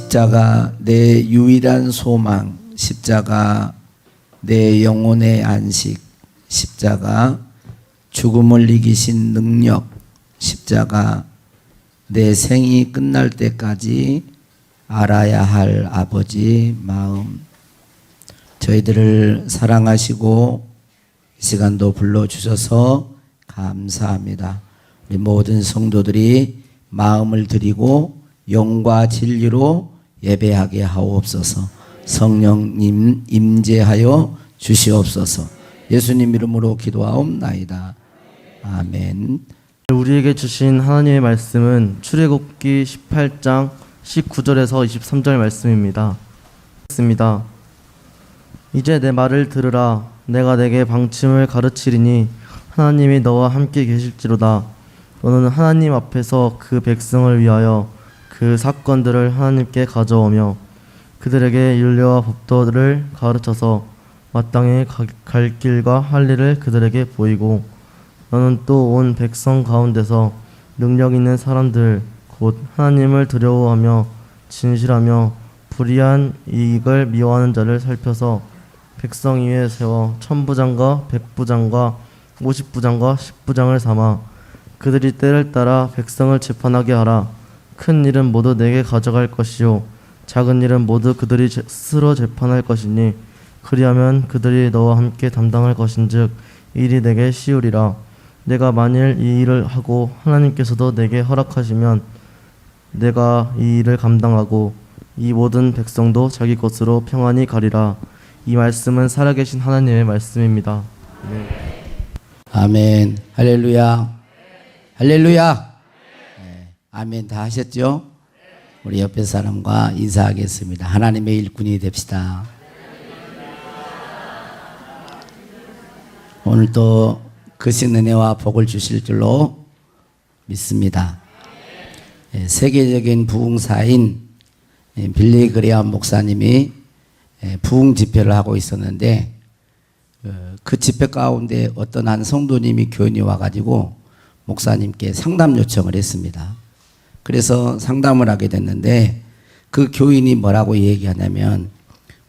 십자가 내 유일한 소망, 십자가 내 영혼의 안식, 십자가 죽음을 이기신 능력, 십자가 내 생이 끝날 때까지 알아야 할 아버지 마음, 저희들을 사랑하시고 이 시간도 불러주셔서 감사합니다. 우리 모든 성도들이 마음을 드리고 영과 진리로 예배하게 하옵소서. 성령님 임재하여 주시옵소서. 예수님 이름으로 기도하옵나이다. 아멘. 우리에게 주신 하나님의 말씀은 출애굽기 18장 19절에서 23절 말씀입니다. 이제 내 말을 들으라. 내가 내게 방침을 가르치리니 하나님이 너와 함께 계실지로다. 너는 하나님 앞에서 그 백성을 위하여 그 사건들을 하나님께 가져오며 그들에게 율례와 법도를 가르쳐서 마땅히 갈 길과 할 일을 그들에게 보이고, 너는 또 온 백성 가운데서 능력 있는 사람들 곧 하나님을 두려워하며 진실하며 불의한 이익을 미워하는 자를 살펴서 백성 위에 세워 1000부장과 100부장과 50부장과 10부장을 삼아 그들이 때를 따라 백성을 재판하게 하라. 큰 일은 모두 내게 가져갈 것이요 작은 일은 모두 그들이 스스로 재판할 것이니 그리하면 그들이 너와 함께 담당할 것인즉 일이 내게 쉬우리라. 내가 만일 이 일을 하고 하나님께서도 내게 허락하시면 내가 이 일을 감당하고 이 모든 백성도 자기 곳으로 평안히 가리라. 이 말씀은 살아계신 하나님의 말씀입니다. 아멘. 할렐루야. 할렐루야. 네. 아멘. 다 하셨죠? 우리 옆에 사람과 인사하겠습니다. 하나님의 일꾼이 됩시다. 오늘도 크신 은혜와 복을 주실 줄로 믿습니다. 세계적인 부흥사인 빌리 그레엄 목사님이 부흥 집회를 하고 있었는데 그 집회 가운데 어떤 한 성도님이 교인이 와가지고 목사님께 상담 요청을 했습니다. 그래서 상담을 하게 됐는데 그 교인이 뭐라고 얘기하냐면,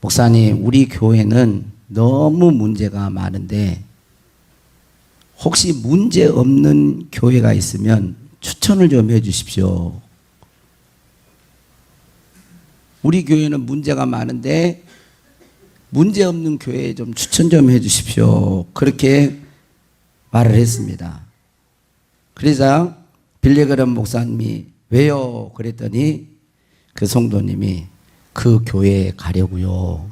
목사님, 우리 교회는 너무 문제가 많은데 혹시 문제 없는 교회가 있으면 추천을 좀 해 주십시오. 우리 교회는 문제가 많은데 문제 없는 교회에 좀 추천 좀 해 주십시오. 그렇게 말을 했습니다. 그러자 빌리 그레엄 목사님이 왜요? 그랬더니 그 성도님이 그 교회에 가려고요.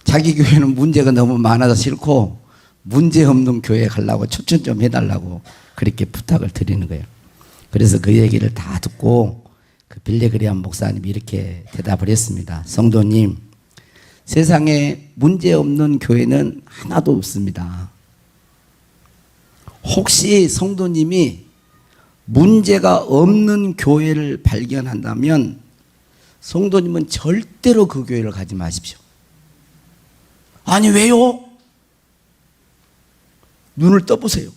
자기 교회는 문제가 너무 많아서 싫고 문제 없는 교회에 가려고 추천 좀 해달라고 그렇게 부탁을 드리는 거예요. 그래서 그 얘기를 다 듣고 그 빌리 그레엄 목사님이 이렇게 대답을 했습니다. 성도님, 세상에 문제 없는 교회는 하나도 없습니다. 혹시 성도님이 문제가 없는 교회를 발견한다면 성도님은 절대로 그 교회를 가지 마십시오. 아니 왜요? 눈을 떠보세요.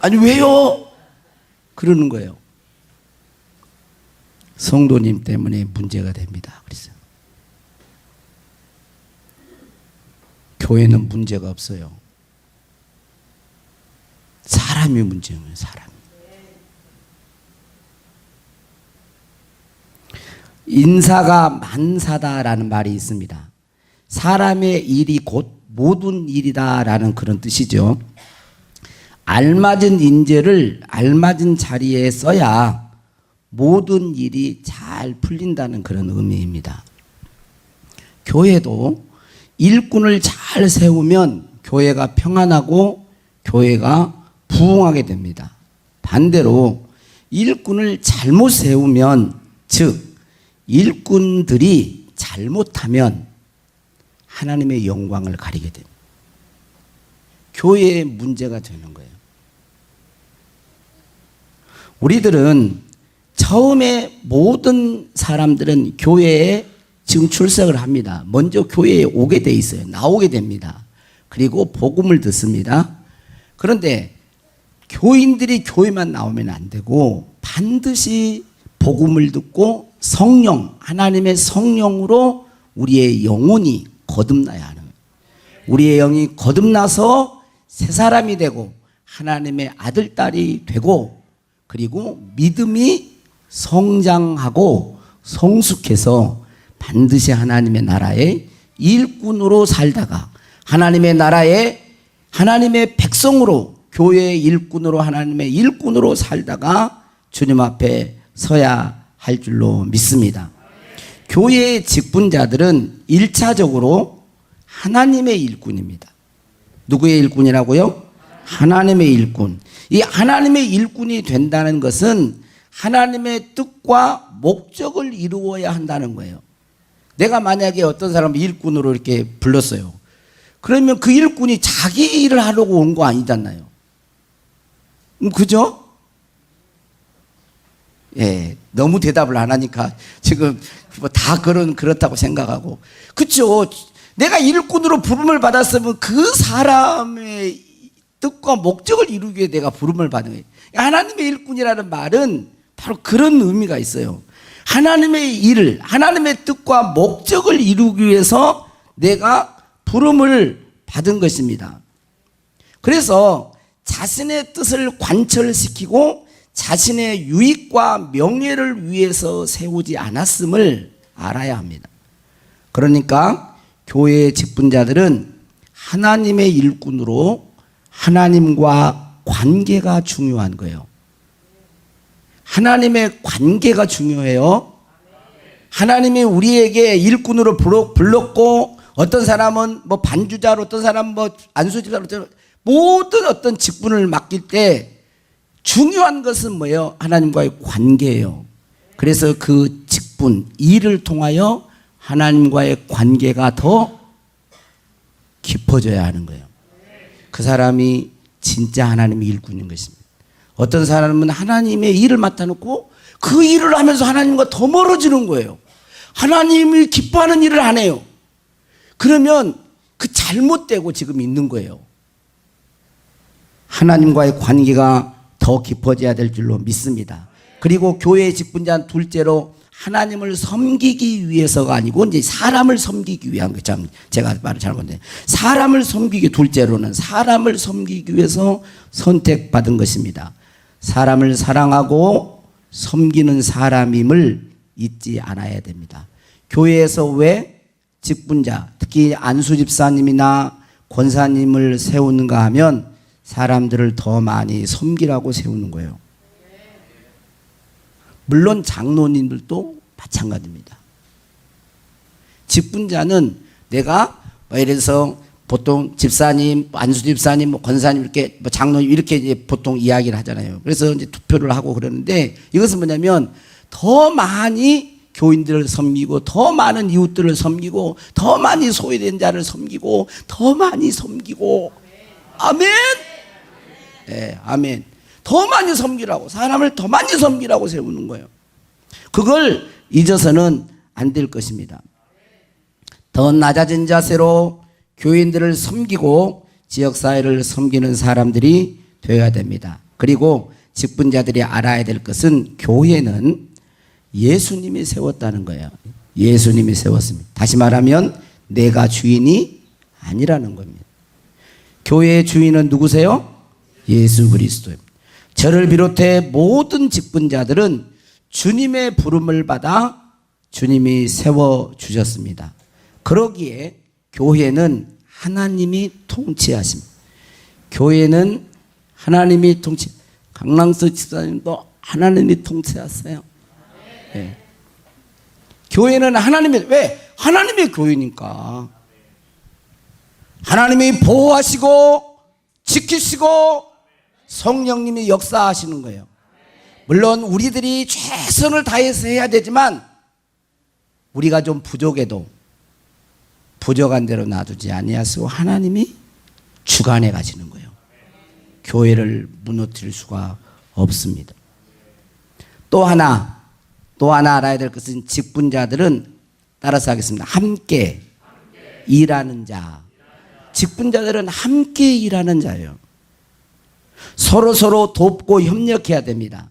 아니 왜요? 그러는 거예요. 성도님 때문에 문제가 됩니다. 그랬어요. 교회는 문제가 없어요. 사람이 문제예요. 사람. 인사가 만사다라는 말이 있습니다. 사람의 일이 곧 모든 일이다라는 그런 뜻이죠. 알맞은 인재를 알맞은 자리에 써야 모든 일이 잘 풀린다는 그런 의미입니다. 교회도 일꾼을 잘 세우면 교회가 평안하고 교회가 부흥하게 됩니다. 반대로 일꾼을 잘못 세우면, 즉 일꾼들이 잘못하면 하나님의 영광을 가리게 됩니다. 교회에 문제가 되는 거예요. 우리들은 처음에 모든 사람들은 교회에 지금 출석을 합니다. 먼저 교회에 오게 돼 있어요. 나오게 됩니다. 그리고 복음을 듣습니다. 그런데 교인들이 교회만 나오면 안 되고 반드시 복음을 듣고 성령, 하나님의 성령으로 우리의 영혼이 거듭나야 하는 거예요. 우리의 영이 거듭나서 새 사람이 되고 하나님의 아들, 딸이 되고 그리고 믿음이 성장하고 성숙해서 반드시 하나님의 나라의 일꾼으로 살다가 하나님의 나라의 하나님의 백성으로 교회의 일꾼으로 하나님의 일꾼으로 살다가 주님 앞에 서야 할 줄로 믿습니다. 교회의 직분자들은 1차적으로 하나님의 일꾼입니다. 누구의 일꾼이라고요? 하나님의 일꾼. 이 하나님의 일꾼이 된다는 것은 하나님의 뜻과 목적을 이루어야 한다는 거예요. 내가 만약에 어떤 사람을 일꾼으로 이렇게 불렀어요. 그러면 그 일꾼이 자기 일을 하려고 온 거 아니잖아요. 그죠? 예, 너무 대답을 안 하니까 지금 뭐 다 그렇다고 생각하고. 그쵸? 내가 일꾼으로 부름을 받았으면 그 사람의 뜻과 목적을 이루기 위해 내가 부름을 받은 거예요. 하나님의 일꾼이라는 말은 바로 그런 의미가 있어요. 하나님의 일을, 하나님의 뜻과 목적을 이루기 위해서 내가 부름을 받은 것입니다. 그래서 자신의 뜻을 관철시키고 자신의 유익과 명예를 위해서 세우지 않았음을 알아야 합니다. 그러니까 교회의 직분자들은 하나님의 일꾼으로 하나님과 관계가 중요한 거예요. 하나님의 관계가 중요해요. 하나님이 우리에게 일꾼으로 불렀고 어떤 사람은 뭐 반주자로 어떤 사람은 뭐 안수집사로 모든 어떤 직분을 맡길 때 중요한 것은 뭐예요? 하나님과의 관계예요. 그래서 그 직분, 일을 통하여 하나님과의 관계가 더 깊어져야 하는 거예요. 그 사람이 진짜 하나님의 일꾼인 것입니다. 어떤 사람은 하나님의 일을 맡아놓고 그 일을 하면서 하나님과 더 멀어지는 거예요. 하나님이 기뻐하는 일을 안 해요. 그러면 그 잘못되고 지금 있는 거예요. 하나님과의 관계가 더 깊어져야 될 줄로 믿습니다. 그리고 교회의 직분자는 둘째로 하나님을 섬기기 위해서가 아니고 이제 사람을 섬기기 위한 거죠. 제가 말을 잘못했는데 사람을 섬기기 둘째로는 사람을 섬기기 위해서 선택받은 것입니다. 사람을 사랑하고 섬기는 사람임을 잊지 않아야 됩니다. 교회에서 왜 직분자, 특히 안수 집사님이나 권사님을 세우는가 하면 사람들을 더 많이 섬기라고 세우는 거예요. 물론 장로님들도 마찬가지입니다. 직분자는 내가 예를 들어서 보통 집사님, 안수 집사님, 권사님 이렇게 장로님 이렇게 이제 보통 이야기를 하잖아요. 그래서 이제 투표를 하고 그러는데 이것은 뭐냐면 더 많이 교인들을 섬기고 더 많은 이웃들을 섬기고 더 많이 소외된 자를 섬기고 더 많이 섬기고 아멘. 네, 아멘. 더 많이 섬기라고 사람을 더 많이 섬기라고 세우는 거예요. 그걸 잊어서는 안 될 것입니다. 더 낮아진 자세로 교인들을 섬기고 지역사회를 섬기는 사람들이 되어야 됩니다. 그리고 직분자들이 알아야 될 것은 교회는 예수님이 세웠다는 거예요. 예수님이 세웠습니다. 다시 말하면 내가 주인이 아니라는 겁니다. 교회의 주인은 누구세요? 예수 그리스도입니다. 저를 비롯해 모든 직분자들은 주님의 부름을 받아 주님이 세워주셨습니다. 그러기에 교회는 하나님이 통치하십니다. 교회는 하나님이 통치. 강랑수 집사님도 하나님이 통치하세요. 네. 교회는 하나님의, 왜? 하나님의 교회니까. 하나님이 보호하시고 지키시고 성령님이 역사하시는 거예요. 물론 우리들이 최선을 다해서 해야 되지만 우리가 좀 부족해도 부족한 대로 놔두지 아니하시고 하나님이 주관해 가시는 거예요. 교회를 무너뜨릴 수가 없습니다. 또 하나 알아야 될 것은 직분자들은 따라서 하겠습니다. 함께 일하는 자. 직분자들은 함께 일하는 자예요. 서로 돕고 협력해야 됩니다.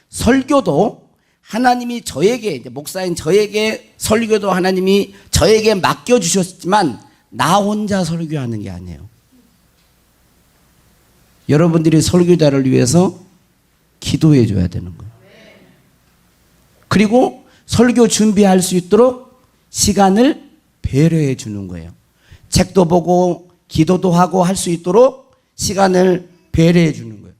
설교도 하나님이 저에게, 이제 목사인 저에게 설교도 하나님이 저에게 맡겨주셨지만 나 혼자 설교하는 게 아니에요. 여러분들이 설교자를 위해서 기도해 줘야 되는 거예요. 그리고 설교 준비할 수 있도록 시간을 배려해 주는 거예요. 책도 보고 기도도 하고 할 수 있도록 시간을 배려해 주는 거예요.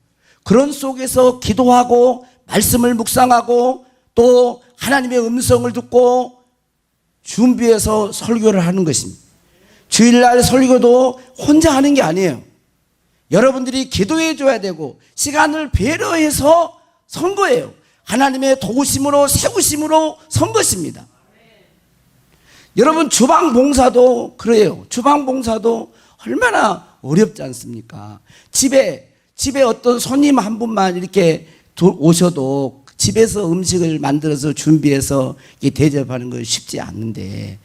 그런 속에서 기도하고 말씀을 묵상하고 또 하나님의 음성을 듣고 준비해서 설교를 하는 것입니다. 주일날 설교도 혼자 하는 게 아니에요. 여러분들이 기도해 줘야 되고 시간을 배려해서 선 거예요. 하나님의 도우심으로 세우심으로 선 것입니다. 여러분 주방 봉사도 그래요. 주방 봉사도 얼마나 어렵지 않습니까? 집에 어떤 손님 한 분만 이렇게 오셔도 집에서 음식을 만들어서 준비해서 대접하는 건 쉽지 않은데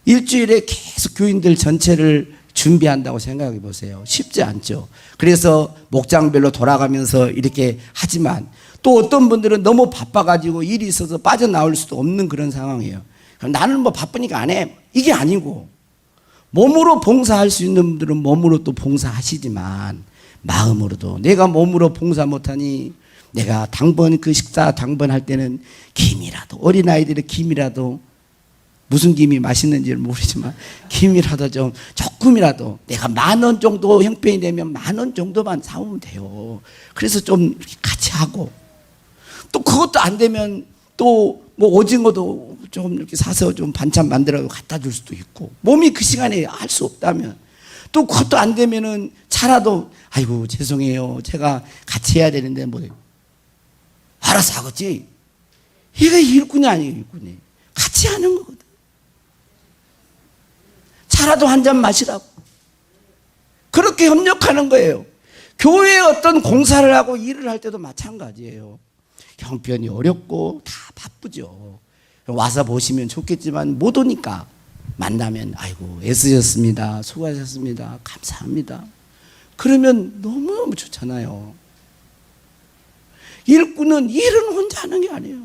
일주일에 계속 교인들 전체를 준비한다고 생각해 보세요. 쉽지 않죠. 그래서 목장별로 돌아가면서 이렇게 하지만 또 어떤 분들은 너무 바빠가지고 일이 있어서 빠져나올 수도 없는 그런 상황이에요. 나는 뭐 바쁘니까 안 해. 이게 아니고 몸으로 봉사할 수 있는 분들은 몸으로 또 봉사하시지만 마음으로도 내가 몸으로 봉사 못하니 내가 당번 그 식사 당번할 때는 김이라도 어린아이들의 김이라도 무슨 김이 맛있는지를 모르지만 김이라도 좀 조금이라도 내가 10,000원 정도 형편이 되면 10,000원 정도만 사오면 돼요. 그래서 좀 같이 하고 또 그것도 안 되면 또 뭐 오징어도 좀 이렇게 사서 좀 반찬 만들어 갖다 줄 수도 있고 몸이 그 시간에 할 수 없다면 또 그것도 안 되면은 차라도 아이고 죄송해요 제가 같이 해야 되는데 뭐 알아서 하겠지. 이게 일꾼이 아니에요. 일꾼이 같이 하는 거거든. 차라도 한 잔 마시라고 그렇게 협력하는 거예요. 교회에 어떤 공사를 하고 일을 할 때도 마찬가지예요. 형편이 어렵고 다 바쁘죠. 와서 보시면 좋겠지만 못 오니까 만나면 아이고 애쓰셨습니다. 수고하셨습니다. 감사합니다. 그러면 너무너무 좋잖아요. 일꾼은 일은 혼자 하는 게 아니에요.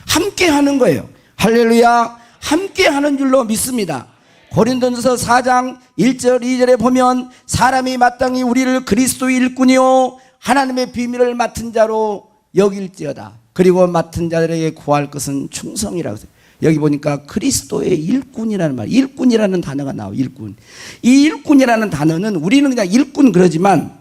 함께 하는 거예요. 할렐루야. 함께 하는 줄로 믿습니다. 고린도전서 4장 1절 2절에 보면 사람이 마땅히 우리를 그리스도의 일꾼이요 하나님의 비밀을 맡은 자로 여길지어다. 그리고 맡은 자들에게 구할 것은 충성이라고 해요. 여기 보니까 그리스도의 일꾼이라는 말, 일꾼이라는 단어가 나와요. 일꾼. 이 일꾼이라는 단어는 우리는 그냥 일꾼 그러지만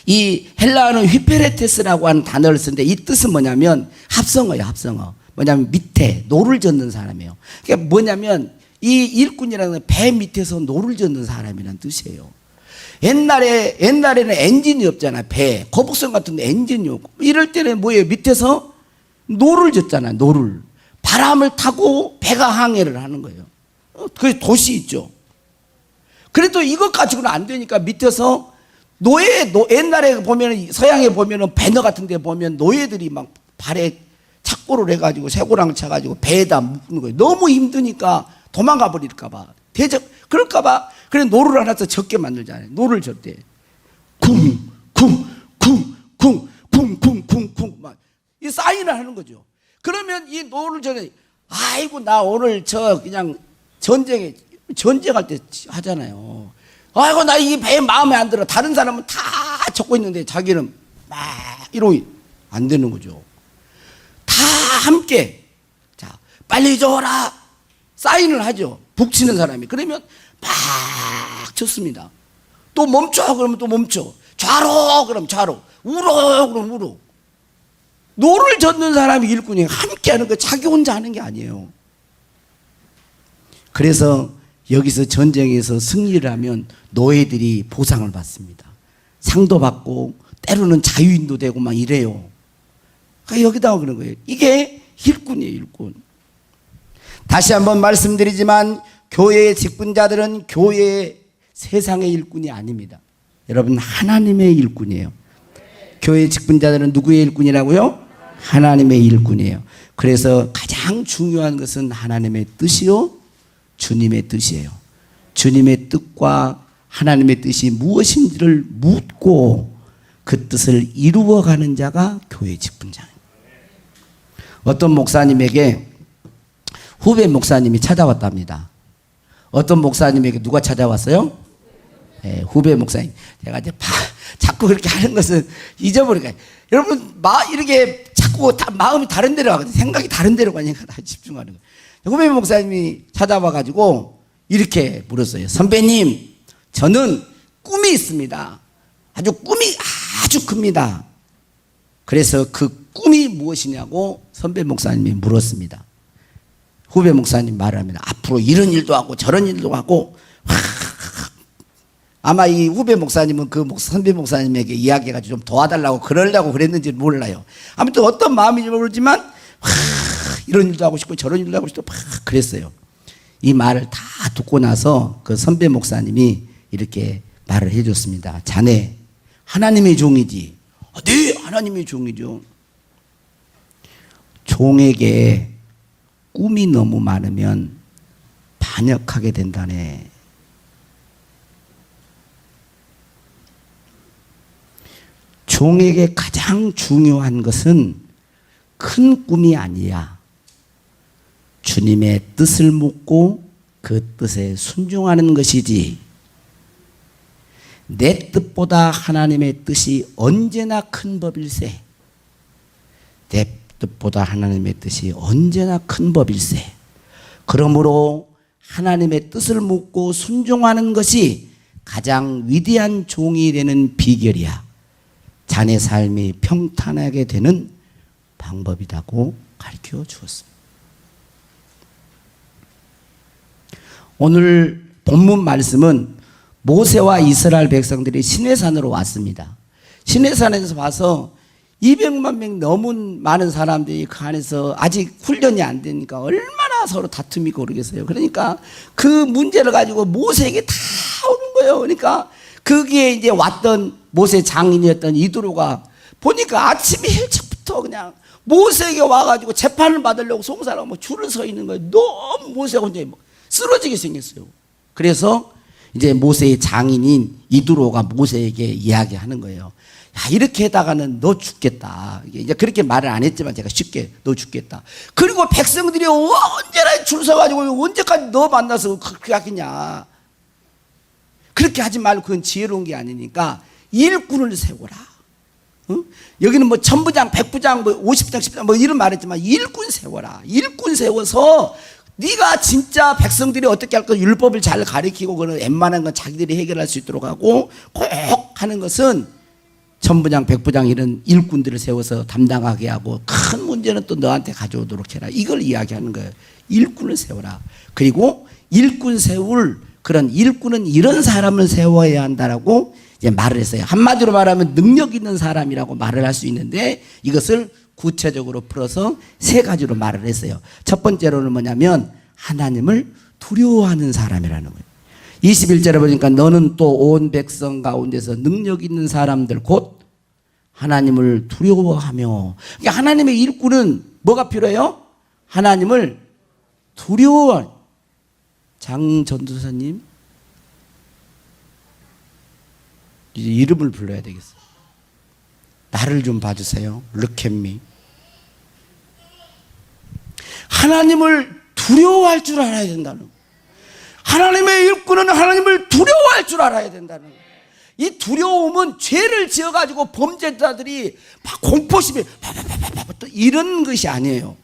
이 헬라어는 휘페레테스라고 하는 단어를 쓰는데 이 뜻은 뭐냐면 합성어예요. 합성어. 뭐냐면 밑에 노를 젓는 사람이에요. 그러니까 뭐냐면 이 일꾼이라는 건 배 밑에서 노를 젓는 사람이라는 뜻이에요. 옛날에는 엔진이 없잖아요. 배, 거북선 같은 데 엔진이 없고 이럴 때는 뭐예요? 밑에서 노를 젓잖아요. 노를. 바람을 타고 배가 항해를 하는 거예요. 그게 도시 있죠. 그래도 이것 가지고는 안 되니까 밑에서 옛날에 보면 서양에 보면 배너 같은 데 보면 노예들이 막 발에 착고를 해가지고 쇠고랑을 쳐가지고 배에다 묶는 거예요. 너무 힘드니까 도망가 버릴까봐. 그럴까봐. 그래 노를 하나 더 적게 만들잖아요. 노를 젓대. 쿵쿵쿵쿵쿵쿵쿵쿵쿵 막 이 사인을 하는 거죠. 그러면 이 노를 전에 아이고 나 오늘 그냥 전쟁할 때 하잖아요. 아이고 나 이 배 마음에 안 들어. 다른 사람은 다 적고 있는데 자기는 막 이러고 안 되는 거죠. 다 함께 자 빨리 줘라 사인을 하죠. 북치는 사람이. 그러면 막 쳤습니다. 또 멈춰 그러면 또 멈춰. 좌로 그럼 좌로. 우로 그럼 우로. 노를 젓는 사람이 일꾼이에요. 함께 하는 거 자기 혼자 하는 게 아니에요. 그래서 여기서 전쟁에서 승리를 하면 노예들이 보상을 받습니다. 상도 받고 때로는 자유인도 되고 막 이래요. 그러니까 여기다가 그런 거예요. 이게 일꾼이에요. 일꾼. 다시 한번 말씀드리지만 교회의 직분자들은 교회의 세상의 일꾼이 아닙니다. 여러분 하나님의 일꾼이에요. 교회의 직분자들은 누구의 일꾼이라고요? 하나님의 일꾼이에요. 그래서 가장 중요한 것은 하나님의 뜻이요 주님의 뜻이에요. 주님의 뜻과 하나님의 뜻이 무엇인지를 묻고 그 뜻을 이루어가는 자가 교회의 직분자예요. 어떤 목사님에게 후배 목사님이 찾아왔답니다. 어떤 목사님에게 누가 찾아왔어요? 네, 후배 목사님. 제가 이제 자꾸 그렇게 하는 것은 잊어버리니까. 여러분, 이렇게 자꾸 마음이 다른 데로 가거든요. 생각이 다른 데로 가니까 다 집중하는 거예요. 후배 목사님이 찾아와가지고 이렇게 물었어요. 선배님, 저는 꿈이 있습니다. 꿈이 아주 큽니다. 그래서 그 꿈이 무엇이냐고 선배 목사님이 물었습니다. 후배 목사님 말합니다. 앞으로 이런 일도 하고 저런 일도 하고. 아마 이 후배 목사님은 그 선배 목사님에게 이야기해가지고 좀 도와달라고 그러려고 그랬는지 몰라요. 아무튼 어떤 마음인지 모르지만 이런 일도 하고 싶고 저런 일도 하고 싶고 그랬어요. 이 말을 다 듣고 나서 그 선배 목사님이 이렇게 말을 해줬습니다. 자네 하나님의 종이지. 네, 하나님의 종이죠. 종에게 꿈이 너무 많으면 반역하게 된다네. 종에게 가장 중요한 것은 큰 꿈이 아니야. 주님의 뜻을 묻고 그 뜻에 순종하는 것이지. 내 뜻보다 하나님의 뜻이 언제나 큰 법일세. 내 뜻보다 하나님의 뜻이 언제나 큰 법일세. 그러므로 하나님의 뜻을 묻고 순종하는 것이 가장 위대한 종이 되는 비결이야. 자네 삶이 평탄하게 되는 방법이라고 가르쳐 주었습니다. 오늘 본문 말씀은 모세와 이스라엘 백성들이 시내산으로 왔습니다. 시내산에서 와서 200만 명 넘은 많은 사람들이 그 안에서 아직 훈련이 안 되니까 얼마나 서로 다툼이 있고 그러겠어요. 그러니까 그 문제를 가지고 모세에게 다 오는 거예요. 그러니까 거기에 이제 왔던 모세 장인이었던 이드로가 보니까 아침에 일찍부터 그냥 모세에게 와가지고 재판을 받으려고 송사하고 줄을 서 있는 거예요. 너무 모세가 혼자 쓰러지게 생겼어요. 그래서 이제 모세의 장인인 이드로가 모세에게 이야기하는 거예요. 야, 이렇게 하다가는 너 죽겠다. 이제 그렇게 말을 안 했지만 제가 쉽게 너 죽겠다. 그리고 백성들이 언제나 줄 서가지고 언제까지 너 만나서 그렇게 하겠냐. 그렇게 하지 말고 그건 지혜로운 게 아니니까 일꾼을 세워라. 응? 여기는 뭐 천부장, 백부장, 뭐 50부장, 10부장 뭐 이런 말 했지만 일꾼 세워라. 일꾼 세워서 네가 진짜 백성들이 어떻게 할 거 율법을 잘 가르치고 그런 웬만한 건 자기들이 해결할 수 있도록 하고 꼭 하는 것은 천부장, 백부장 이런 일꾼들을 세워서 담당하게 하고 큰 문제는 또 너한테 가져오도록 해라. 이걸 이야기하는 거예요. 일꾼을 세워라. 그리고 일꾼 세울 그런 일꾼은 이런 사람을 세워야 한다라고 이제 말을 했어요. 한마디로 말하면 능력 있는 사람이라고 말을 할 수 있는데 이것을 구체적으로 풀어서 세 가지로 말을 했어요. 첫 번째로는 뭐냐면 하나님을 두려워하는 사람이라는 거예요. 21절에 보니까 너는 또 온 백성 가운데서 능력 있는 사람들 곧 하나님을 두려워하며. 그러니까 하나님의 일꾼은 뭐가 필요해요? 하나님을 두려워. 장전도사님 이제 이름을 불러야 되겠어요. 나를 좀 봐주세요. Look at me. 하나님을 두려워할 줄 알아야 된다는 거예요. 하나님의 일꾼은 하나님을 두려워할 줄 알아야 된다는 거예요. 이 두려움은 죄를 지어가지고 범죄자들이 막 공포심이 또 이런 것이 아니에요.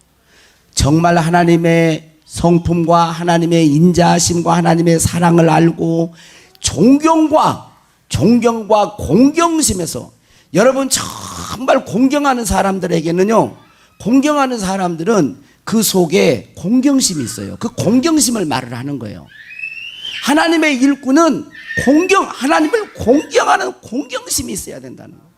정말 하나님의 성품과 하나님의 인자하심과 하나님의 사랑을 알고 존경과 공경심에서 여러분 정말 공경하는 사람들에게는요, 공경하는 사람들은 그 속에 공경심이 있어요. 그 공경심을 말을 하는 거예요. 하나님의 일꾼은 하나님을 공경하는 공경심이 있어야 된다는 거예요.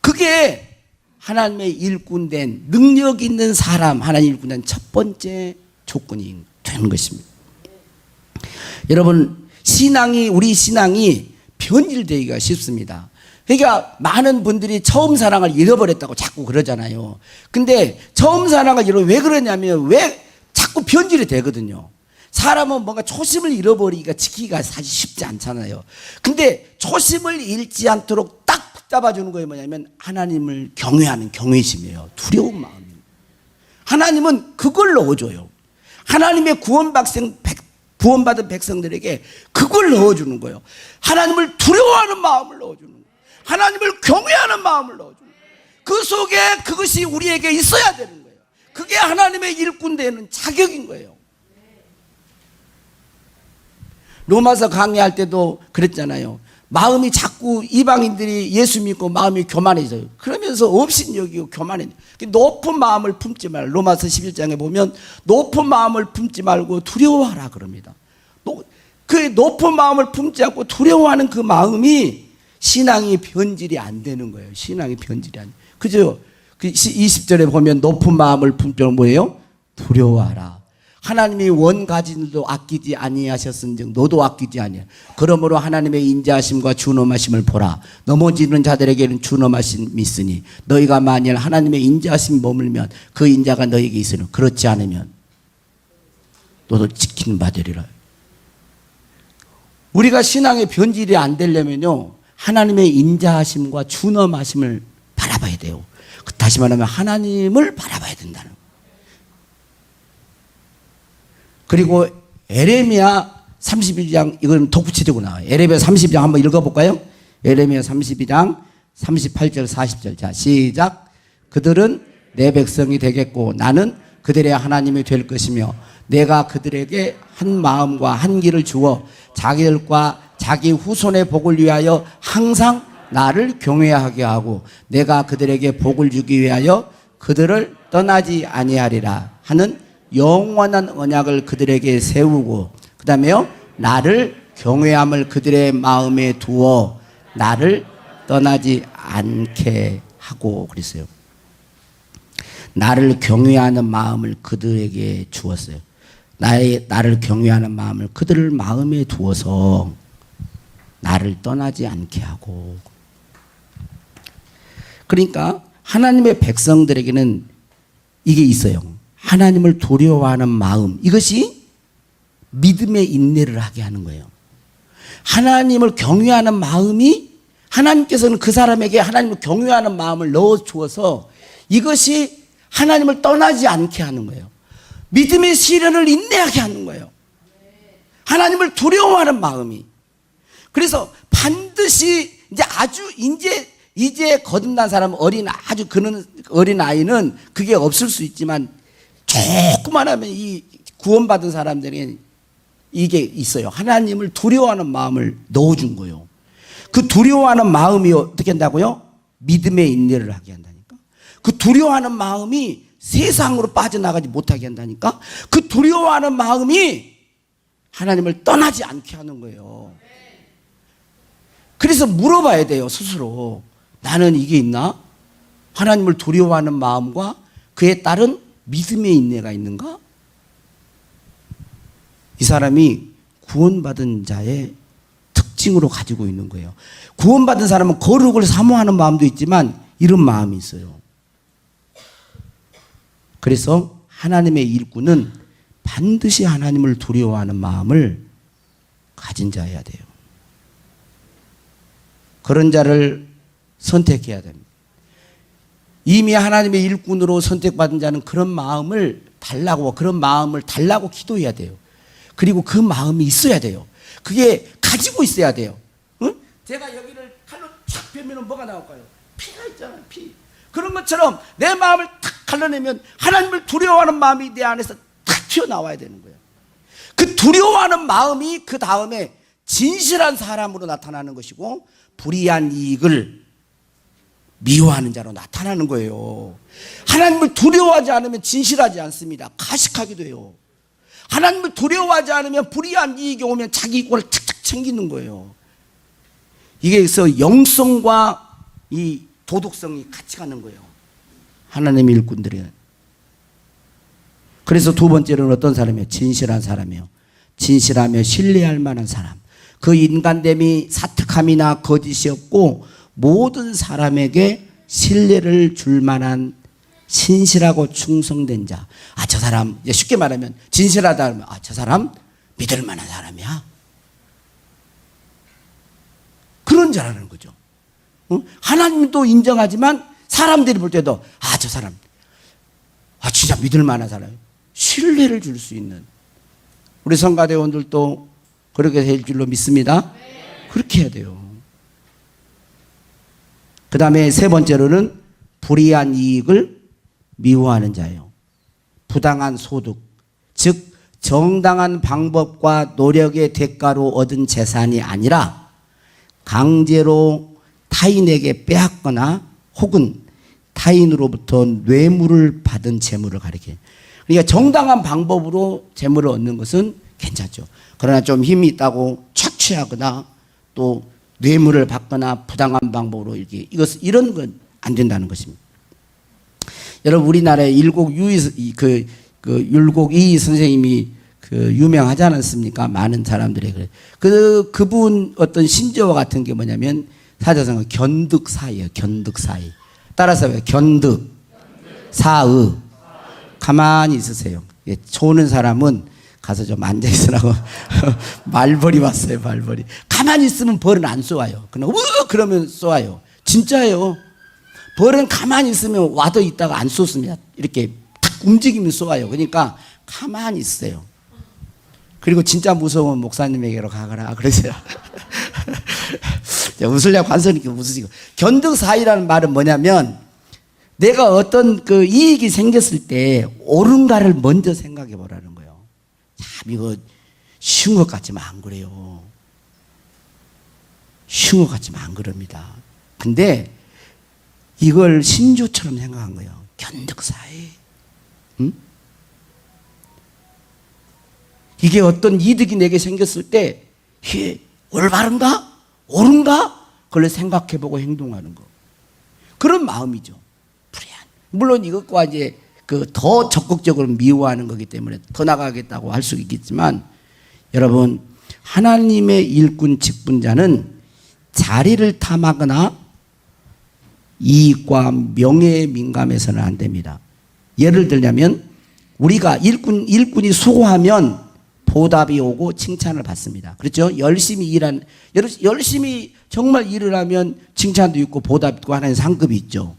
그게 하나님의 일꾼된 능력 있는 사람, 하나님 일꾼된 첫 번째 조건이 되는 것입니다. 여러분, 우리 신앙이 변질되기가 쉽습니다. 그러니까 많은 분들이 처음 사랑을 잃어버렸다고 자꾸 그러잖아요. 근데 처음 사랑을 왜 그러냐면 왜 자꾸 변질이 되거든요. 사람은 뭔가 초심을 잃어버리기가 지키기가 사실 쉽지 않잖아요. 근데 초심을 잃지 않도록 딱 붙잡아주는 거예요. 뭐냐면 하나님을 경외하는 경외심이에요. 두려운 마음입니다. 하나님은 그걸 넣어줘요. 하나님의 구원받은 백성들에게 그걸 넣어주는 거예요. 하나님을 두려워하는 마음을 넣어주는 거예요. 하나님을 경외하는 마음을 넣어주는 거예요. 그 속에 그것이 우리에게 있어야 되는 거예요. 그게 하나님의 일꾼 되는 자격인 거예요. 로마서 강의할 때도 그랬잖아요. 마음이 자꾸 이방인들이 예수 믿고 마음이 교만해져요. 그러면서 업신여기고 교만해. 높은 마음을 품지 말고, 로마서 11장에 보면 높은 마음을 품지 말고 두려워하라 그럽니다. 그 높은 마음을 품지 않고 두려워하는 그 마음이 신앙이 변질이 안 되는 거예요. 신앙이 변질이 안 돼요. 그죠? 그 20절에 보면 높은 마음을 품지 뭐예요? 두려워하라. 하나님이 원가진도 아끼지 아니하셨은즉 너도 아끼지 아니하. 그러므로 하나님의 인자하심과 준엄하심을 보라. 넘어지는 자들에게는 준엄하심이 있으니 너희가 만일 하나님의 인자하심이 머물면 그 인자가 너희에게 있으니 그렇지 않으면 너도 지키는 바 되리라. 우리가 신앙의 변질이 안 되려면요, 하나님의 인자하심과 준엄하심을 바라봐야 돼요. 다시 말하면 하나님을 바라봐야 된다는 거예요. 그리고 에레미야 32장, 이건 덧붙이되고 나와요. 에레미야 32장 한번 읽어볼까요? 에레미야 32장 38절 40절. 자, 시작. 그들은 내 백성이 되겠고 나는 그들의 하나님이 될 것이며 내가 그들에게 한 마음과 한 길을 주어 자기들과 자기 후손의 복을 위하여 항상 나를 경외하게 하고 내가 그들에게 복을 주기 위하여 그들을 떠나지 아니하리라 하는 영원한 언약을 그들에게 세우고, 그 다음에요, 나를 경외함을 그들의 마음에 두어 나를 떠나지 않게 하고 그랬어요. 나를 경외하는 마음을 그들에게 주었어요. 나를 경외하는 마음을 그들 마음에 두어서 나를 떠나지 않게 하고. 그러니까 하나님의 백성들에게는 이게 있어요. 하나님을 두려워하는 마음, 이것이 믿음의 인내를 하게 하는 거예요. 하나님을 경외하는 마음이, 하나님께서는 그 사람에게 하나님을 경외하는 마음을 넣어주어서 이것이 하나님을 떠나지 않게 하는 거예요. 믿음의 시련을 인내하게 하는 거예요. 하나님을 두려워하는 마음이. 그래서 반드시 이제 거듭난 사람, 아주 그는 어린 아이는 그게 없을 수 있지만 조금만 하면 이 구원받은 사람들에게 이게 있어요. 하나님을 두려워하는 마음을 넣어준 거예요. 그 두려워하는 마음이 어떻게 한다고요? 믿음의 인내를 하게 한다니까. 그 두려워하는 마음이 세상으로 빠져나가지 못하게 한다니까. 그 두려워하는 마음이 하나님을 떠나지 않게 하는 거예요. 그래서 물어봐야 돼요, 스스로. 나는 이게 있나? 하나님을 두려워하는 마음과 그에 따른 믿음의 인내가 있는가? 이 사람이 구원받은 자의 특징으로 가지고 있는 거예요. 구원받은 사람은 거룩을 사모하는 마음도 있지만 이런 마음이 있어요. 그래서 하나님의 일꾼은 반드시 하나님을 두려워하는 마음을 가진 자여야 돼요. 그런 자를 선택해야 됩니다. 이미 하나님의 일꾼으로 선택받은 자는 그런 마음을 달라고 기도해야 돼요. 그리고 그 마음이 있어야 돼요. 그게 가지고 있어야 돼요. 응? 제가 여기를 칼로 탁 빼면 뭐가 나올까요? 피가 있잖아요, 피. 그런 것처럼 내 마음을 탁 갈라내면 하나님을 두려워하는 마음이 내 안에서 탁 튀어나와야 되는 거예요. 그 두려워하는 마음이 그 다음에 진실한 사람으로 나타나는 것이고 불의한 이익을 미워하는 자로 나타나는 거예요. 하나님을 두려워하지 않으면 진실하지 않습니다. 가식하기도 해요. 하나님을 두려워하지 않으면 불의한 이익이 오면 자기 이권을 탁탁 챙기는 거예요. 이게 그래서 영성과 이 도덕성이 같이 가는 거예요. 하나님의 일꾼들이. 그래서 두 번째로는 어떤 사람이에요? 진실한 사람이에요. 진실하며 신뢰할 만한 사람. 그 인간됨이 사특함이나 거짓이 없고 모든 사람에게 신뢰를 줄 만한 신실하고 충성된 자. 아, 저 사람, 쉽게 말하면 진실하다 하면 아, 저 사람 믿을 만한 사람이야. 그런 자라는 거죠. 하나님도 인정하지만 사람들이 볼 때도 아, 저 사람 진짜 믿을 만한 사람, 신뢰를 줄 수 있는 우리 성가대원들도 그렇게 될 줄로 믿습니다. 그렇게 해야 돼요. 그 다음에 세 번째로는 불이한 이익을 미워하는 자예요. 부당한 소득, 즉 정당한 방법과 노력의 대가로 얻은 재산이 아니라 강제로 타인에게 빼앗거나 혹은 타인으로부터 뇌물을 받은 재물을 가리켜요. 그러니까 정당한 방법으로 재물을 얻는 것은 괜찮죠. 그러나 좀 힘이 있다고 착취하거나 또 뇌물을 받거나 부당한 방법으로 이런 건 안 된다는 것입니다. 여러분 우리나라에 율곡이이 선생님이 유명하지 않았습니까? 많은 사람들이 그래. 그분 어떤 신조어 같은 게 뭐냐면 사자성어 견득사의예요. 견득사의. 따라서 견득, 사의. 가만히 있으세요. 초는 사람은 가서 좀 앉아 있으라고 말벌이 왔어요. 말벌이. 가만히 있으면 벌은 안 쏘아요. 그러면 쏘아요. 진짜예요. 벌은 가만히 있으면 와도 있다가 안 쏘습니다. 이렇게 탁 움직이면 쏘아요. 그러니까 가만히 있어요. 그리고 진짜 무서운 목사님에게로 가거라 그러세요. 웃으려고 한손이니까 웃으시고. 견득사의라는 말은 뭐냐면 내가 어떤 이익이 생겼을 때 옳은가를 먼저 생각해 보라는 거예요. 참 이거 쉬운 것 같지만 안 그래요. 쉬운 것 같지만 안 그럽니다. 근데 이걸 신조처럼 생각한 거예요. 견득사의. 응? 이게 어떤 이득이 내게 생겼을 때 이게 올바른가? 옳은가? 그걸 생각해보고 행동하는 거. 그런 마음이죠. 불의한. 물론 이것과 이제 더 적극적으로 미워하는 거기 때문에 더 나가겠다고 할 수 있겠지만 여러분 하나님의 일꾼 직분자는 자리를 탐하거나 이익과 명예에 민감해서는 안 됩니다. 예를 들자면 우리가 일꾼이 수고하면 보답이 오고 칭찬을 받습니다. 그렇죠? 열심히 정말 일을 하면 칭찬도 있고 보답도 있고 하나의 상급이 있죠.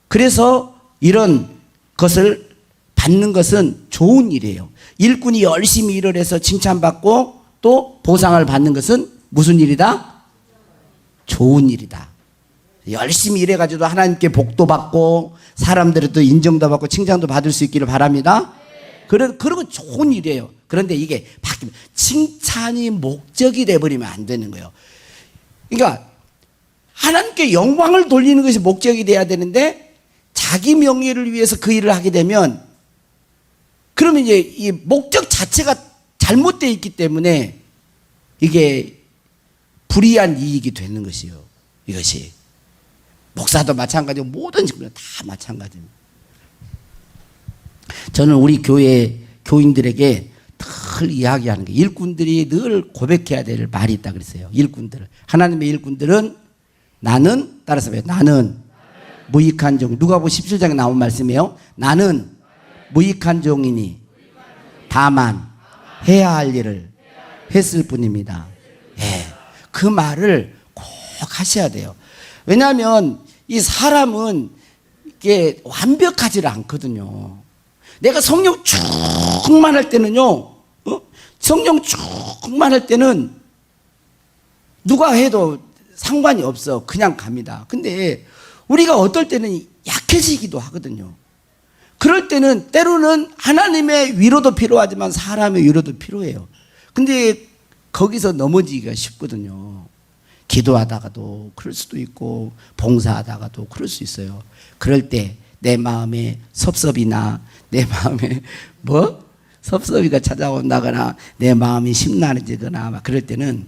그래서 이런 것을 받는 것은 좋은 일이에요. 일꾼이 열심히 일을 해서 칭찬받고 또 보상을 받는 것은 무슨 일이다? 좋은 일이다. 열심히 일해가지고 하나님께 복도 받고 사람들의 또 인정도 받고 칭찬도 받을 수 있기를 바랍니다. 그런 건 좋은 일이에요. 그런데 이게 바뀌면 칭찬이 목적이 돼버리면 안 되는 거예요. 그러니까 하나님께 영광을 돌리는 것이 목적이 돼야 되는데 자기 명예를 위해서 그 일을 하게 되면 그러면 이제 이 목적 자체가 잘못되어 있기 때문에 이게 불이한 이익이 되는 것이요. 이것이 목사도 마찬가지고 모든 직분은 다 마찬가지입니다. 저는 우리 교회 교인들에게 늘 이야기하는 게 일꾼들이 늘 고백해야 될 말이 있다 그랬어요. 일꾼들 하나님의 일꾼들은 나는 따라서 왜 나는 무익한 종 누가복음 17장에 나온 말씀이에요. 나는 무익한 종이니 다만 해야 할 일을 했을 뿐입니다. 예, 그 말을 꼭 하셔야 돼요. 왜냐하면 이 사람은 이게 완벽하지 않거든요. 내가 성령 충만할 때는요, 성령 충만할 때는 누가 해도 상관이 없어. 그냥 갑니다. 근데 우리가 어떨 때는 약해지기도 하거든요. 그럴 때는 때로는 하나님의 위로도 필요하지만 사람의 위로도 필요해요. 근데 거기서 넘어지기가 쉽거든요. 기도하다가도 그럴 수도 있고 봉사하다가도 그럴 수 있어요. 그럴 때 내 마음에 섭섭이나 내 마음에 섭섭이가 찾아온다거나 내 마음이 심란해지거나 막 그럴 때는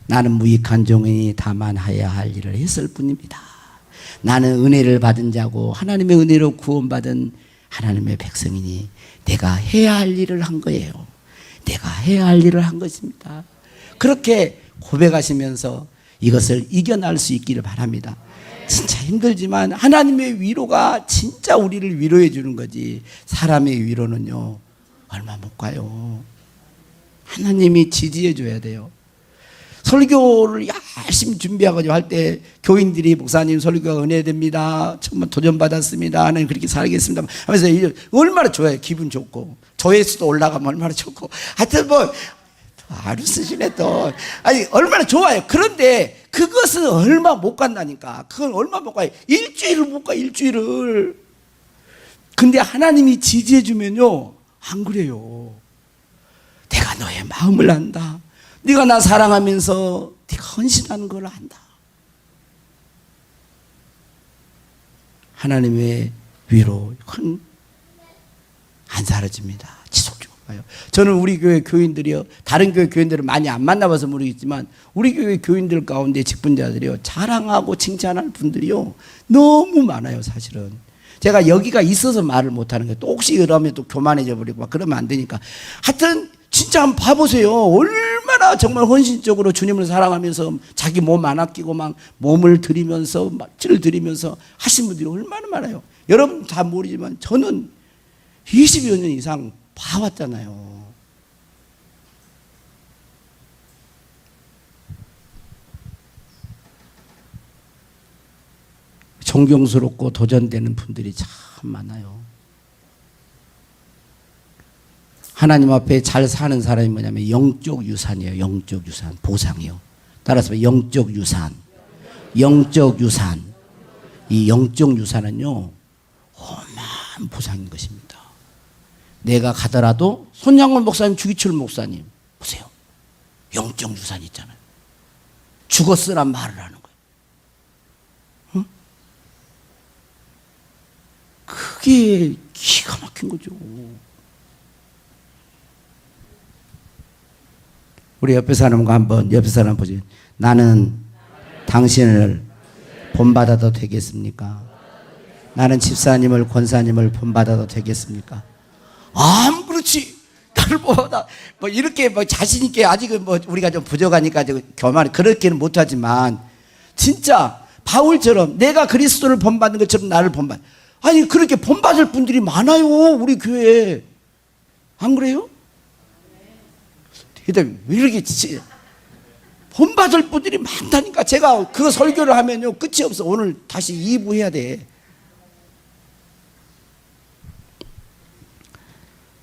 나는 무익한 종이니 다만 해야 할 일을 했을 뿐입니다. 나는 은혜를 받은 자고 하나님의 은혜로 구원받은 하나님의 백성이니 내가 해야 할 일을 한 거예요. 내가 해야 할 일을 한 것입니다. 그렇게 고백하시면서 이것을 이겨낼 수 있기를 바랍니다. 진짜 힘들지만 하나님의 위로가 진짜 우리를 위로해 주는 거지 사람의 위로는요 얼마 못 가요. 하나님이 지지해 줘야 돼요. 설교를 열심히 준비하고 할 때 교인들이 목사님 설교가 은혜됩니다. 정말 도전받았습니다. 나는 그렇게 살겠습니다. 하면서 얼마나 좋아요. 기분 좋고. 조회수도 올라가면 얼마나 좋고. 하여튼 뭐, 아주 쓰시네 또. 아니, 얼마나 좋아요. 그런데 그것은 얼마 못 간다니까. 그건 얼마 못 가요. 일주일을 못 가, 일주일을. 근데 하나님이 지지해주면요. 안 그래요. 내가 너의 마음을 안다. 네가 나 사랑하면서 네가 헌신하는 걸 안다. 하나님의 위로 안 사라집니다. 지속적으로 가요. 저는 우리 교회 교인들이요, 다른 교회 교인들을 많이 안 만나봐서 모르겠지만 우리 교회 교인들 가운데 직분자들이요, 자랑하고 칭찬할 분들이요 너무 많아요. 사실은 제가 여기가 있어서 말을 못하는 거예요. 또 혹시 그러면 또 교만해져 버리고 막 그러면 안 되니까. 하여튼 진짜 한번 봐보세요. 얼마나 정말 헌신적으로 주님을 사랑하면서 자기 몸 안 아끼고 막 몸을 드리면서 막지를 드리면서 하신 분들이 얼마나 많아요. 여러분 다 모르지만 저는 20여 년 이상 봐왔잖아요. 존경스럽고 도전되는 분들이 참 많아요. 하나님 앞에 잘 사는 사람이 뭐냐면 영적 유산이에요. 영적 유산, 보상이요. 따라서 영적 유산, 영적 유산. 이 영적 유산은요 어마어마한 보상인 것입니다. 내가 가더라도 손양월 목사님, 주기철 목사님 보세요. 영적 유산이 있잖아요. 죽었으란 말을 하는 거예요. 응? 그게 기가 막힌 거죠. 우리 옆에 사람과 한번 옆에 사람 보지. 나는 당신을 본받아도 되겠습니까? 나는 집사님을 권사님을 본받아도 되겠습니까? 아, 그렇지. 나를 보다 뭐 이렇게 뭐 자신 있게 아직은 뭐 우리가 좀 부족하니까 교만 그렇게는 못하지만 진짜 바울처럼 내가 그리스도를 본받는 것처럼 나를 본받. 아니 그렇게 본받을 분들이 많아요. 우리 교회에. 안 그래요? 왜 이렇게 본받을 분들이 많다니까. 제가 그 설교를 하면요 끝이 없어. 오늘 다시 2부 해야 돼.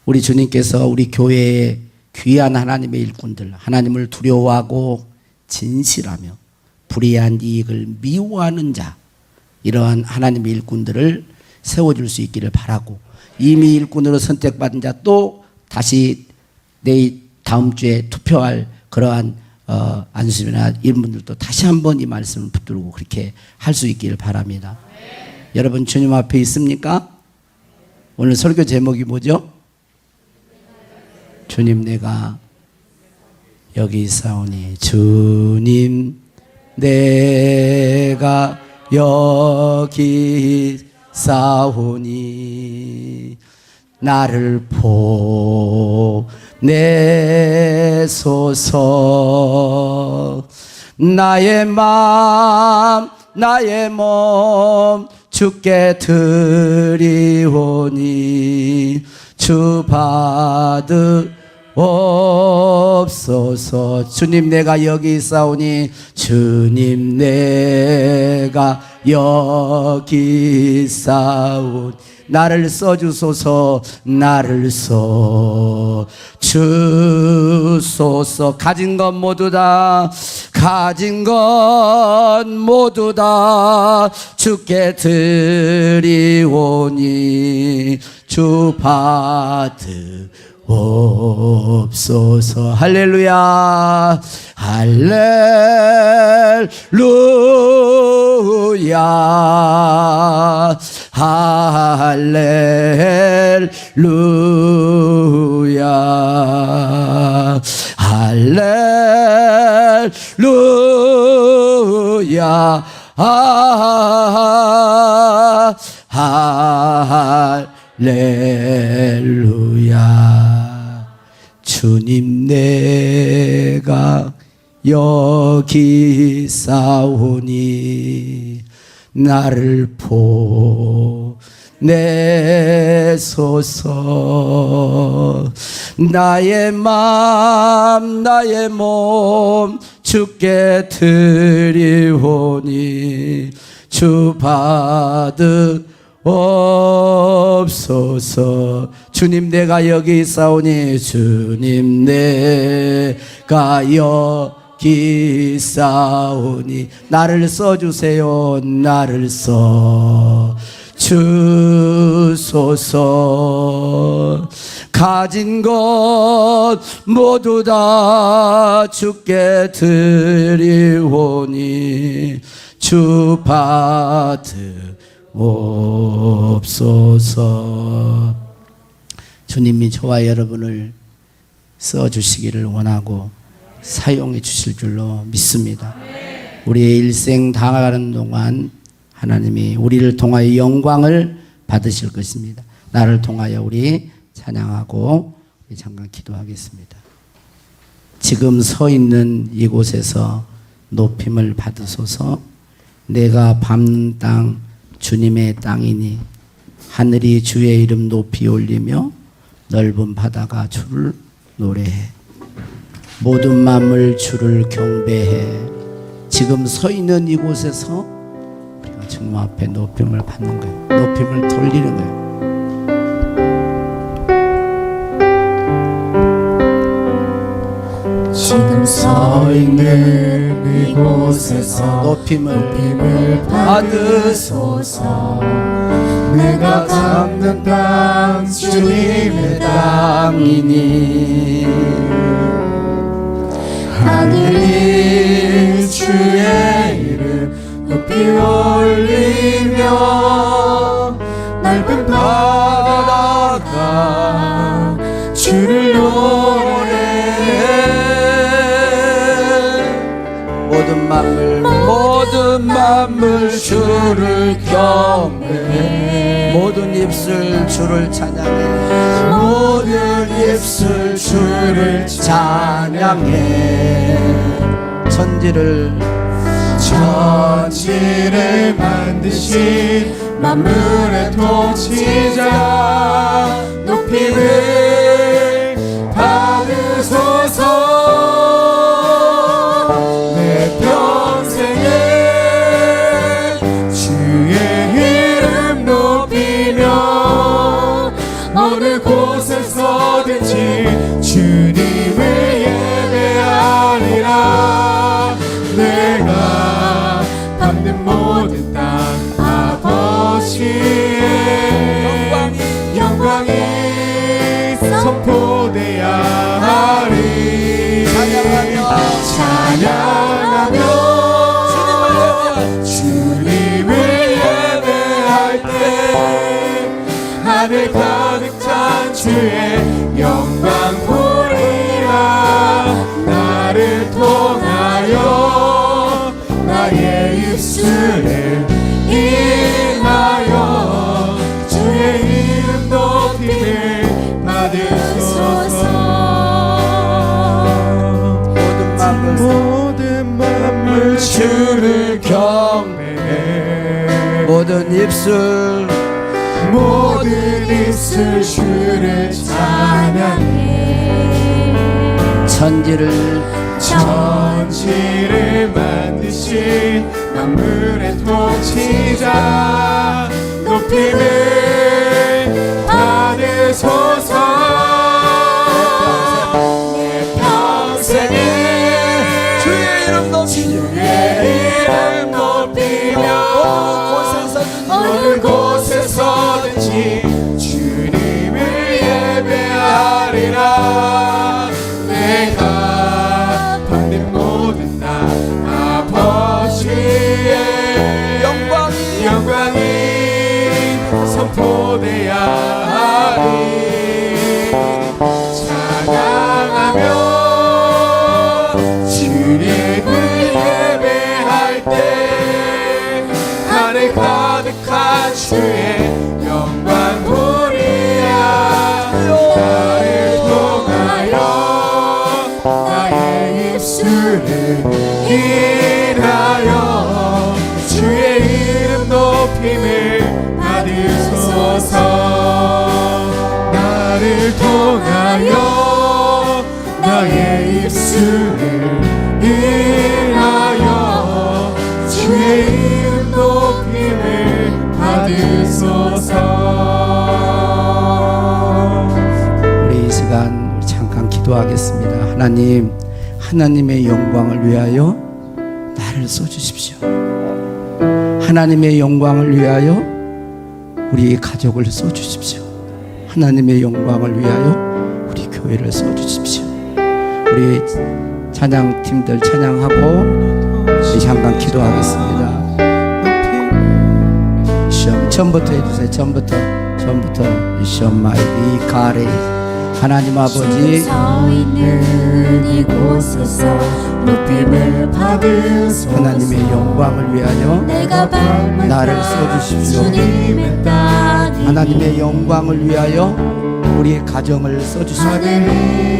우리 주님께서 우리 교회에 귀한 하나님의 일꾼들, 하나님을 두려워하고 진실하며 불의한 이익을 미워하는 자, 이러한 하나님의 일꾼들을 세워줄 수 있기를 바라고, 이미 일꾼으로 선택받은 자 또 다시 내일 다음 주에 투표할 그러한 안수님이나 이런 분들도 다시 한번 이 말씀을 붙들고 그렇게 할 수 있기를 바랍니다. 여러분 주님 앞에 있습니까? 오늘 설교 제목이 뭐죠? 주님 내가 여기 있사오니. 주님 내가 여기 있사오니 나를 보내소서. 나의 맘 나의 몸 주께 드리오니 주 받으옵소서. 주님 내가 여기 있사오니. 주님 내가 여기 있사오니 나를 써주소서. 나를 써주소서. 가진 것 모두 다 가진 것 모두 다 주께 드리오니 주 받으옵소서. 할렐루야 할렐루야 할렐루야 할렐루야 할렐루야. 주님 내가 여기 있사오니 나를 내소서. 나의 맘 나의 몸 주께 드리오니 주 받으옵소서. 주님 내가 여기 있사오니 주님 내가 여기 있사오니 나를 써주세요. 나를 써 주소서. 가진 것 모두 다 주께 드리오니 주 받으옵소서. 주님이 저와 여러분을 써주시기를 원하고 사용해 주실 줄로 믿습니다. 우리의 일생 당하는 동안 하나님이 우리를 통하여 영광을 받으실 것입니다. 나를 통하여 우리 찬양하고 우리 잠깐 기도하겠습니다. 지금 서 있는 이곳에서 높임을 받으소서. 내가 밟는 땅 주님의 땅이니 하늘이 주의 이름 높이 올리며 넓은 바다가 주를 노래해. 모든 만물 주를 경배해. 지금 서 있는 이곳에서 우리가 주님 앞에 높임을 받는 거예요. 높임을 돌리는 거예요. 지금 서 있는 이곳에서 높임을 받으소서. 내가 밟는 땅 주님의 땅이니 하늘이 주의 이름 높이 올리며 넓은 바다가 주를 노래해. 모든 만물 주를 경배해. 모든 입술 주를 찬양해. 모든 입술 주를 찬양해. 천지를 만드신 만물의 통치자 높임을 받으소서. 내 평생에 주의 이름 높이며 어느 곳에서든지 주님을 예배하리라. 내가 밟는 모든 땅 아버지의 영광이 선포되어야 하리. 찬양하며 주님을 예배할 때 하늘 가득 찬 주의 영광 보리라. 나를 통하여 나의 입술을 인하여 주의 이름 높임을 받으소서. 모든 만물 주를 경배해. 모든 입술 주를 찬양해. 천지를 만드신 만물의 통치자 높임을 받으소서. 내 평생에 주의 이름 높이며 어느 곳에서든지 주님을 예배하리라. 내가 밟는 모든 땅 아버지의 영광이 선포되어야 하리. 찬양하며 주님을 예배할 때 하늘 가득한 주의 영광 보리라. 나를 통하여 나를 통하여 나의 입술을 인하여 주의 이름 높임을 받으소서. 우리 이 시간 잠깐 기도하겠습니다. 하나님, 하나님의 영광을 위하여 나를 써주십시오. 하나님의 영광을 위하여 우리 가족을 써주십시오. 하나님의 영광을 위하여 우리 교회를 써주십시오. 우리 찬양팀들 찬양하고 우리 잠깐 기도하겠습니다. 시험 처음부터 해주세요. 처음부터 이 시험 마이디 가레. 하나님 아버지, 서 있는 이곳에서 높임을 받으소서. 하나님의 영광을 위하여 내가 밟은 나를 써주십시오. 주님의 땅이 하나님의 영광을 위하여 우리 가정을 써주십시오.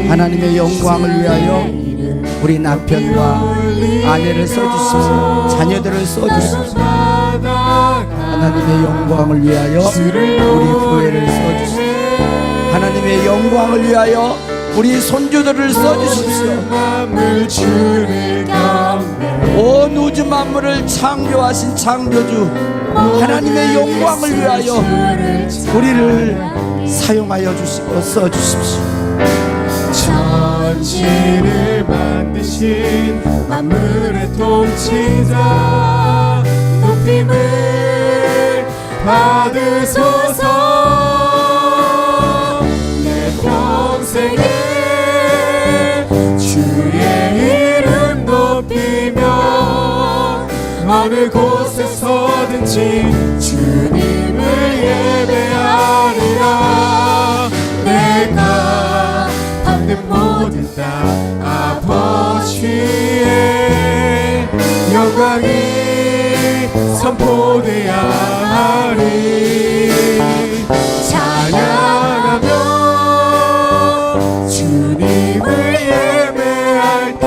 하나님의 영광을 위하여 우리 남편과 아내를 써주십시오. 자녀들을 써주십시오. 하나님의 영광을 위하여 우리 교회를 써주십시오. 하나님의 영광을 위하여 우리 손주들을 써주십시오. 온 우주 만물을 창조하신 창조주 하나님의 영광을 위하여 우리를 사용하여 주시고 써주십시오. 천지를 만드신 만물의 통치자 높임을 받으소서. 내 평생에 주의 이름 높이며 어느 곳에서든지 주님을 예배하리라. 내가 받는 모든 땅 아버지의 영광이 선포되어야 하리. 찬양하며 주님을 예배할 때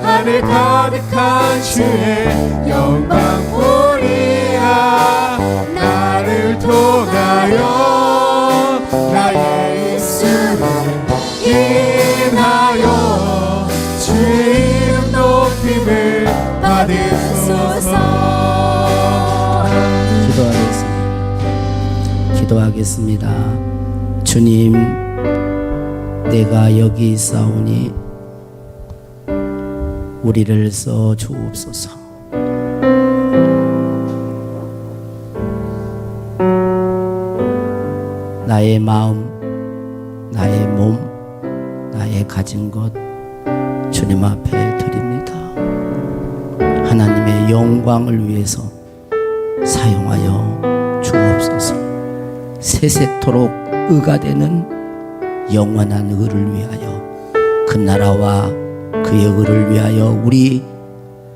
하늘 가득한 주의 영광 보리라. 나를 통하여 나의 입술을 인하여 주의 이름 높임을 받으소서. 기도하겠습니다. 주님, 내가 여기 있사오니 우리를 써 주옵소서. 나의 마음, 나의 몸, 나의 가진 것 주님 앞에 드립니다. 하나님의 영광을 위해서 사용하여 주옵소서. 세세토록 의가 되는 영원한 의를 위하여, 그 나라와 그의 의를 위하여 우리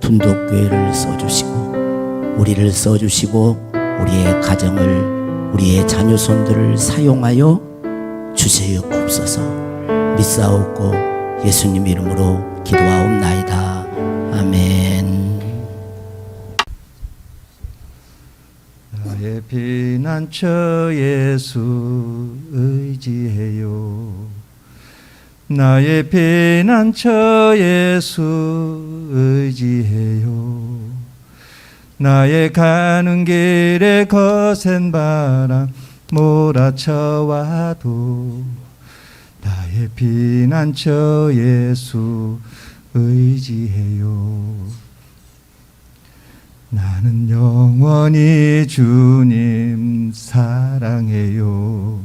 둔독교회를 써주시고 우리를 써주시고 우리의 가정을, 우리의 자녀손들을 사용하여 주시옵소서. 믿사옵고 예수님 이름으로 기도하옵나이다. 아멘. 나의 피난처 예수 의지해요. 나의 피난처 예수 의지해요. 나의 가는 길에 거센 바람 몰아쳐와도 나의 피난처 예수 의지해요. 나는 영원히 주님 사랑해요.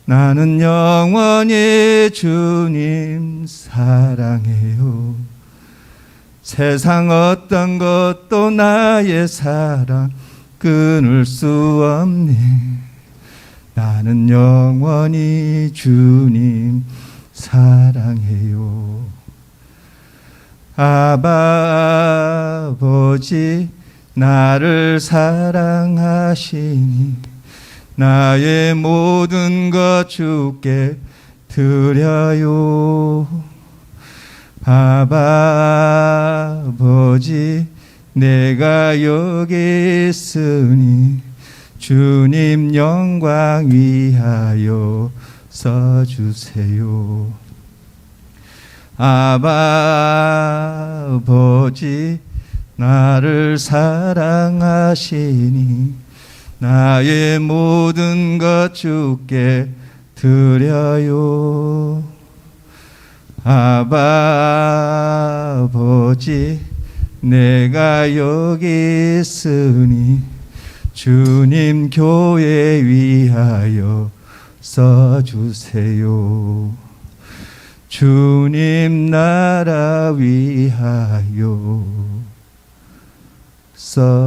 나는 영원히 주님 사랑해요. 세상 어떤 것도 나의 사랑 끊을 수 없네. 나는 영원히 주님 사랑해요. 아버지 나를 사랑하시니 나의 모든 것 주께 드려요. 아버지 내가 여기 있으니 주님 영광 위하여 써주세요. 아버지 나를 사랑하시니 나의 모든 것 주께 드려요. 아버지 내가 여기 있으니 주님 교회 위하여 써주세요. 주님 나라 위하여 써주세요.